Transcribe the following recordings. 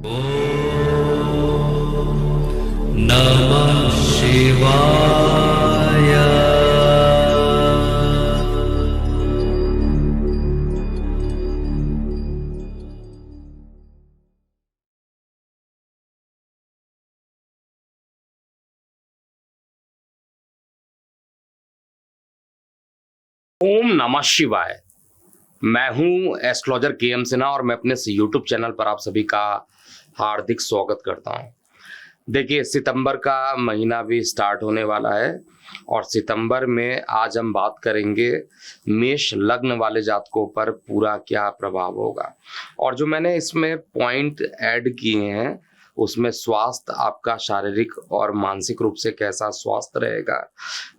नमः शिवाय। ओम नमः शिवाय। मैं हूं एस्ट्रोलॉजर के.एम. सिन्हा और मैं अपने यूट्यूब चैनल पर आप सभी का हार्दिक स्वागत करता हूं। देखिए, सितंबर का महीना भी स्टार्ट होने वाला है और सितंबर में आज हम बात करेंगे मेष लग्न वाले जातकों पर पूरा क्या प्रभाव होगा। और जो मैंने इसमें पॉइंट ऐड किए हैं उसमें स्वास्थ्य आपका शारीरिक और मानसिक रूप से कैसा स्वास्थ्य रहेगा,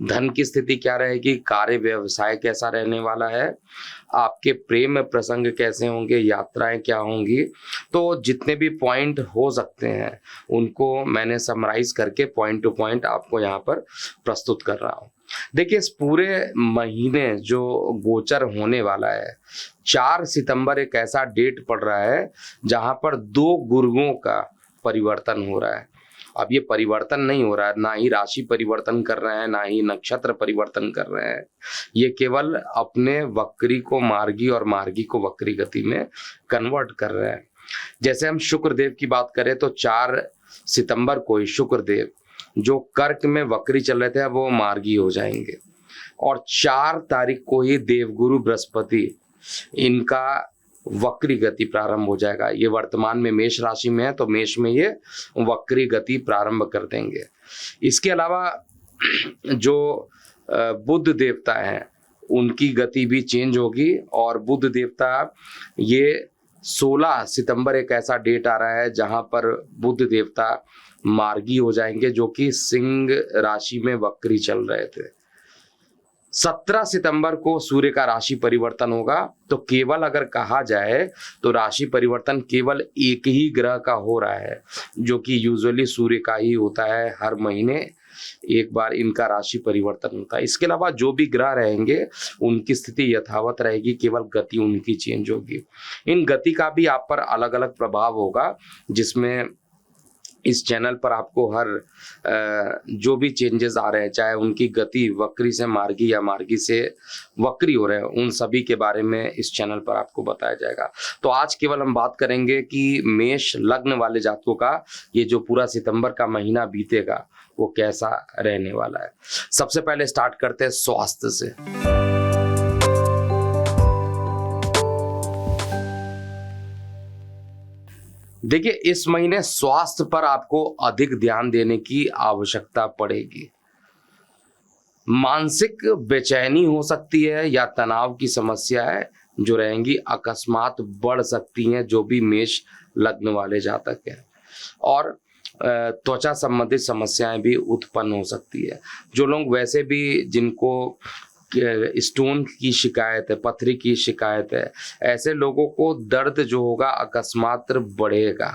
धन की स्थिति क्या रहेगी, कार्य व्यवसाय कैसा रहने वाला है, आपके प्रेम प्रसंग कैसे होंगे, यात्राएं क्या होंगी। तो जितने भी पॉइंट हो सकते हैं उनको मैंने समराइज करके पॉइंट टू पॉइंट आपको यहाँ पर प्रस्तुत कर रहा हूँ। देखिए, इस पूरे महीने जो गोचर होने वाला है, 4 सितंबर एक ऐसा डेट पड़ रहा है जहां पर 2 गुरुओं का परिवर्तन हो रहा है। अब ये परिवर्तन नहीं हो रहा है, ना ही राशि परिवर्तन कर रहे हैं, ना ही नक्षत्र परिवर्तन कर रहे हैं। ये केवल अपने वक्री को मार्गी और मार्गी को वक्री गति में कन्वर्ट कर रहे हैं। जैसे हम शुक्रदेव की बात करें तो 4 सितंबर को ही शुक्रदेव जो कर्क में वक्री चल रहे थे वो मार्गी हो जाएंगे और 4 तारीख को ही देवगुरु बृहस्पति इनका वक्री गति प्रारंभ हो जाएगा। ये वर्तमान में मेष राशि में है तो मेष में ये वक्री गति प्रारंभ कर देंगे। इसके अलावा जो बुध देवता हैं उनकी गति भी चेंज होगी और बुध देवता ये 16 सितंबर एक ऐसा डेट आ रहा है जहां पर बुध देवता मार्गी हो जाएंगे जो कि सिंह राशि में वक्री चल रहे थे। 17 सितंबर को सूर्य का राशि परिवर्तन होगा। तो केवल अगर कहा जाए तो राशि परिवर्तन केवल एक ही ग्रह का हो रहा है जो कि यूजुअली सूर्य का ही होता है। हर महीने एक बार इनका राशि परिवर्तन होता है। इसके अलावा जो भी ग्रह रहेंगे उनकी स्थिति यथावत रहेगी, केवल गति उनकी चेंज होगी। इन गति का भी आप पर अलग अलग प्रभाव होगा जिसमें इस चैनल पर आपको हर जो भी चेंजेस आ रहे हैं, चाहे उनकी गति वक्री से मार्गी या मार्गी से वक्री हो रहे हैं, उन सभी के बारे में इस चैनल पर आपको बताया जाएगा। तो आज केवल हम बात करेंगे कि मेष लग्न वाले जातकों का ये जो पूरा सितंबर का महीना बीतेगा वो कैसा रहने वाला है। सबसे पहले स्टार्ट करते हैं स्वास्थ्य से। देखिए, इस महीने स्वास्थ्य पर आपको अधिक ध्यान देने की आवश्यकता पड़ेगी। मानसिक बेचैनी हो सकती है या तनाव की समस्याएं जो रहेंगी अकस्मात बढ़ सकती हैं जो भी मेष लग्न वाले जातक हैं। और त्वचा संबंधित समस्याएं भी उत्पन्न हो सकती है। जो लोग वैसे भी जिनको स्टोन की शिकायत है, पथरी की शिकायत है, ऐसे लोगों को दर्द जो होगा अकस्मात बढ़ेगा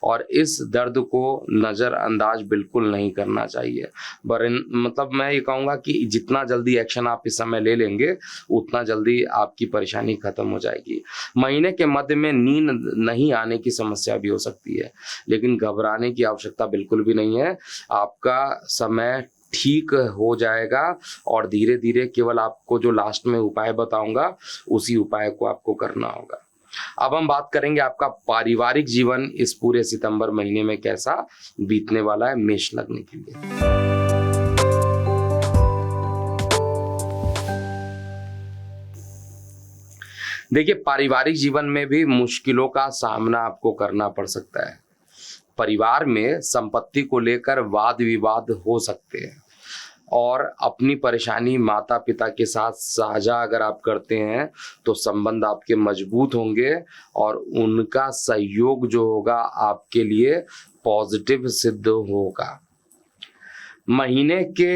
और इस दर्द को नज़रअंदाज बिल्कुल नहीं करना चाहिए। मतलब मैं ये कहूँगा कि जितना जल्दी एक्शन आप इस समय ले लेंगे उतना जल्दी आपकी परेशानी खत्म हो जाएगी। महीने के मध्य में नींद नहीं आने की समस्या भी हो सकती है, लेकिन घबराने की आवश्यकता बिल्कुल भी नहीं है। आपका समय ठीक हो जाएगा और धीरे धीरे केवल आपको जो लास्ट में उपाय बताऊंगा उसी उपाय को आपको करना होगा। अब हम बात करेंगे आपका पारिवारिक जीवन इस पूरे सितंबर महीने में कैसा बीतने वाला है मेष लग्न के लिए। देखिए, पारिवारिक जीवन में भी मुश्किलों का सामना आपको करना पड़ सकता है। परिवार में संपत्ति को लेकर वाद विवाद हो सकते हैं और अपनी परेशानी माता पिता के साथ साझा अगर आप करते हैं तो संबंध आपके मजबूत होंगे और उनका सहयोग जो होगा आपके लिए पॉजिटिव सिद्ध होगा। महीने के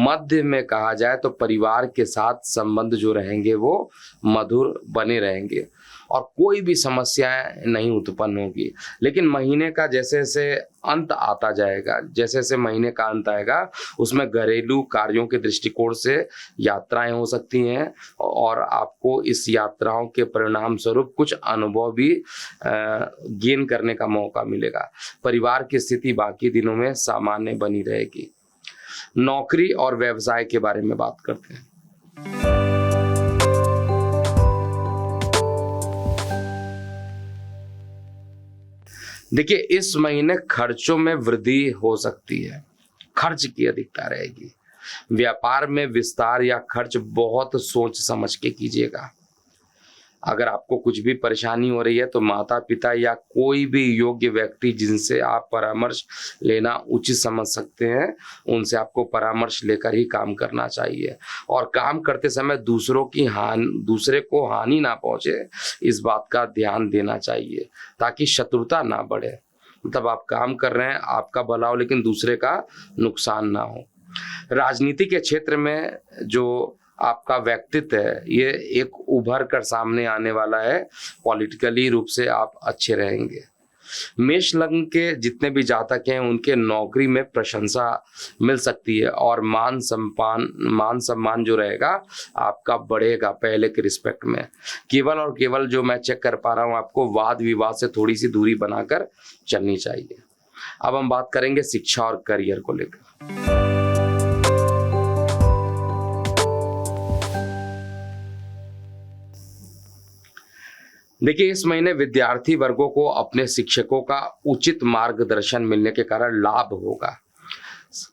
मध्य में कहा जाए तो परिवार के साथ संबंध जो रहेंगे वो मधुर बने रहेंगे और कोई भी समस्याएं नहीं उत्पन्न होगी। लेकिन महीने का जैसे जैसे अंत आता जाएगा, जैसे जैसे महीने का अंत आएगा, उसमें घरेलू कार्यों के दृष्टिकोण से यात्राएं हो सकती हैं और आपको इस यात्राओं के परिणाम स्वरूप कुछ अनुभव भी गेन करने का मौका मिलेगा। परिवार की स्थिति बाकी दिनों में सामान्य बनी रहेगी। नौकरी और व्यवसाय के बारे में बात करते हैं। देखिए, इस महीने खर्चों में वृद्धि हो सकती है, खर्च की अधिकता रहेगी। व्यापार में विस्तार या खर्च बहुत सोच समझ के कीजिएगा। अगर आपको कुछ भी परेशानी हो रही है तो माता पिता या कोई भी योग्य व्यक्ति जिनसे आप परामर्श लेना उचित समझ सकते हैं, उनसे आपको परामर्श लेकर ही काम करना चाहिए। और काम करते समय दूसरे को हानि ना पहुंचे, इस बात का ध्यान देना चाहिए ताकि शत्रुता ना बढ़े। मतलब आप काम कर रहे हैं, आपका भला हो लेकिन दूसरे का नुकसान ना हो। राजनीति के क्षेत्र में जो आपका व्यक्तित्व है, ये एक उभर कर सामने आने वाला है। पॉलिटिकली रूप से आप अच्छे रहेंगे। मेष लग्न के जितने भी जातक हैं, उनके नौकरी में प्रशंसा मिल सकती है और मान सम्मान जो रहेगा आपका बढ़ेगा पहले के रिस्पेक्ट में। केवल और केवल जो मैं चेक कर पा रहा हूँ, आपको वाद विवाद से थोड़ी सी दूरी बनाकर चलनी चाहिए। अब हम बात करेंगे शिक्षा और करियर को लेकर। देखिए, इस महीने विद्यार्थी वर्गों को अपने शिक्षकों का उचित मार्गदर्शन मिलने के कारण लाभ होगा।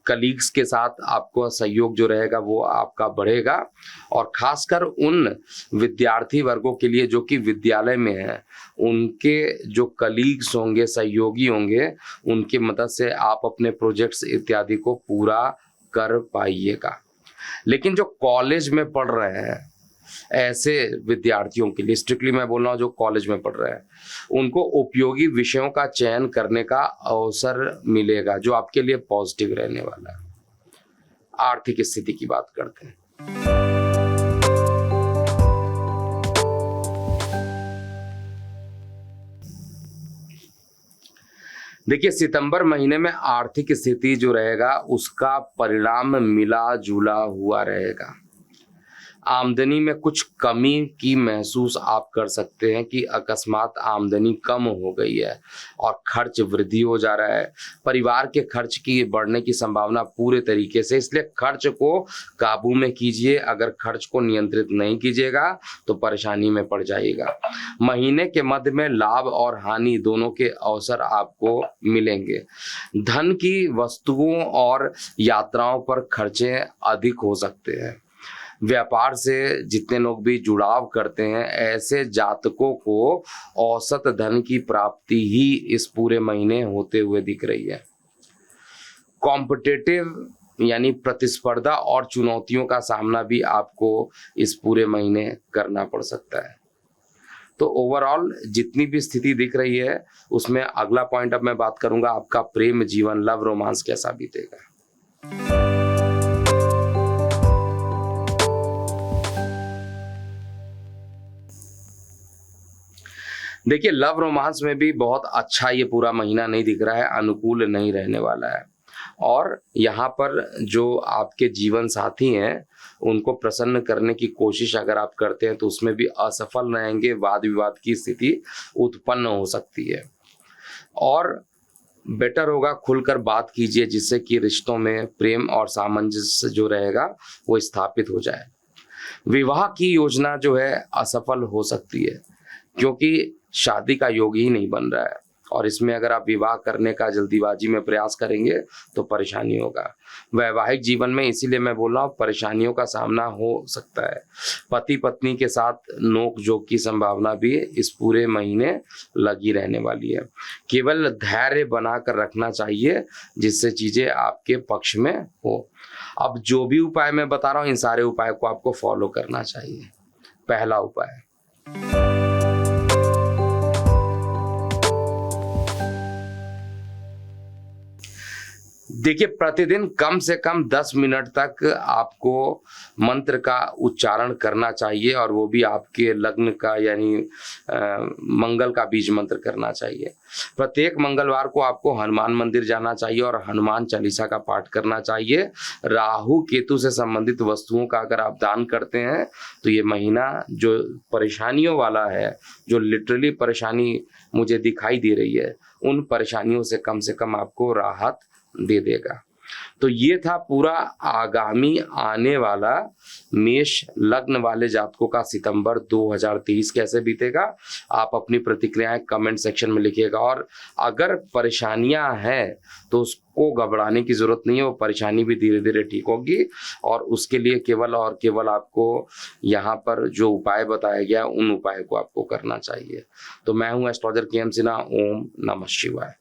कलीग्स के साथ आपको सहयोग जो रहेगा वो आपका बढ़ेगा और खासकर उन विद्यार्थी वर्गों के लिए जो कि विद्यालय में हैं, उनके जो कलीग्स होंगे, सहयोगी होंगे, उनकी मदद से आप अपने प्रोजेक्ट्स इत्यादि को पूरा कर पाइएगा। लेकिन जो कॉलेज में पढ़ रहे हैं, ऐसे विद्यार्थियों के लिए स्ट्रिक्टली मैं बोल रहा हूँ, जो कॉलेज में पढ़ रहे हैं, उनको उपयोगी विषयों का चयन करने का अवसर मिलेगा जो आपके लिए पॉजिटिव रहने वाला है। आर्थिक स्थिति की बात करते हैं। देखिए, सितंबर महीने में आर्थिक स्थिति जो रहेगा उसका परिणाम मिला जुला हुआ रहेगा। आमदनी में कुछ कमी की महसूस आप कर सकते हैं कि अकस्मात आमदनी कम हो गई है और खर्च वृद्धि हो जा रहा है। परिवार के खर्च की बढ़ने की संभावना पूरे तरीके से, इसलिए खर्च को काबू में कीजिए। अगर खर्च को नियंत्रित नहीं कीजिएगा तो परेशानी में पड़ जाइएगा। महीने के मध्य में लाभ और हानि दोनों के अवसर आपको मिलेंगे। धन की वस्तुओं और यात्राओं पर खर्चे अधिक हो सकते हैं। व्यापार से जितने लोग भी जुड़ाव करते हैं, ऐसे जातकों को औसत धन की प्राप्ति ही इस पूरे महीने होते हुए दिख रही है। कॉम्पिटिटिव यानी प्रतिस्पर्धा और चुनौतियों का सामना भी आपको इस पूरे महीने करना पड़ सकता है। तो ओवरऑल जितनी भी स्थिति दिख रही है उसमें अगला पॉइंट अब मैं बात करूंगा, आपका प्रेम जीवन, लव रोमांस कैसा बीतेगा। देखिए, लव रोमांस में भी बहुत अच्छा ये पूरा महीना नहीं दिख रहा है, अनुकूल नहीं रहने वाला है। और यहाँ पर जो आपके जीवन साथी हैं, उनको प्रसन्न करने की कोशिश अगर आप करते हैं तो उसमें भी असफल रहेंगे। वाद विवाद की स्थिति उत्पन्न हो सकती है और बेटर होगा खुलकर बात कीजिए, जिससे कि रिश्तों में प्रेम और सामंजस्य जो रहेगा वो स्थापित हो जाए। विवाह की योजना जो है असफल हो सकती है क्योंकि शादी का योग ही नहीं बन रहा है और इसमें अगर आप विवाह करने का जल्दीबाजी में प्रयास करेंगे तो परेशानी होगा। वैवाहिक जीवन में इसीलिए मैं बोल रहा हूँ, परेशानियों का सामना हो सकता है। पति पत्नी के साथ नोक झोंक की संभावना भी इस पूरे महीने लगी रहने वाली है। केवल धैर्य बनाकर रखना चाहिए जिससे चीजें आपके पक्ष में हो। अब जो भी उपाय मैं बता रहा हूँ, इन सारे उपाय को आपको फॉलो करना चाहिए। पहला उपाय, देखिए, प्रतिदिन कम से कम 10 मिनट तक आपको मंत्र का उच्चारण करना चाहिए, और वो भी आपके लग्न का यानी मंगल का बीज मंत्र करना चाहिए। प्रत्येक मंगलवार को आपको हनुमान मंदिर जाना चाहिए और हनुमान चालीसा का पाठ करना चाहिए। राहु केतु से संबंधित वस्तुओं का अगर आप दान करते हैं तो ये महीना जो परेशानियों वाला है, जो लिटरली परेशानी मुझे दिखाई दे रही है, उन परेशानियों से कम आपको राहत दे देगा। तो ये था पूरा आगामी आने वाला मेष लग्न वाले जातकों का सितंबर 2023 कैसे बीतेगा। आप अपनी प्रतिक्रियाएं कमेंट सेक्शन में लिखिएगा, और अगर परेशानियां हैं तो उसको घबराने की जरूरत नहीं है, वो परेशानी भी धीरे धीरे ठीक होगी, और उसके लिए केवल और केवल आपको यहाँ पर जो उपाय बताया गया उन उपाय को आपको करना चाहिए। तो मैं हूँ एस्ट्रोलॉजर के एम सिन्हा। ओम नमः शिवाय।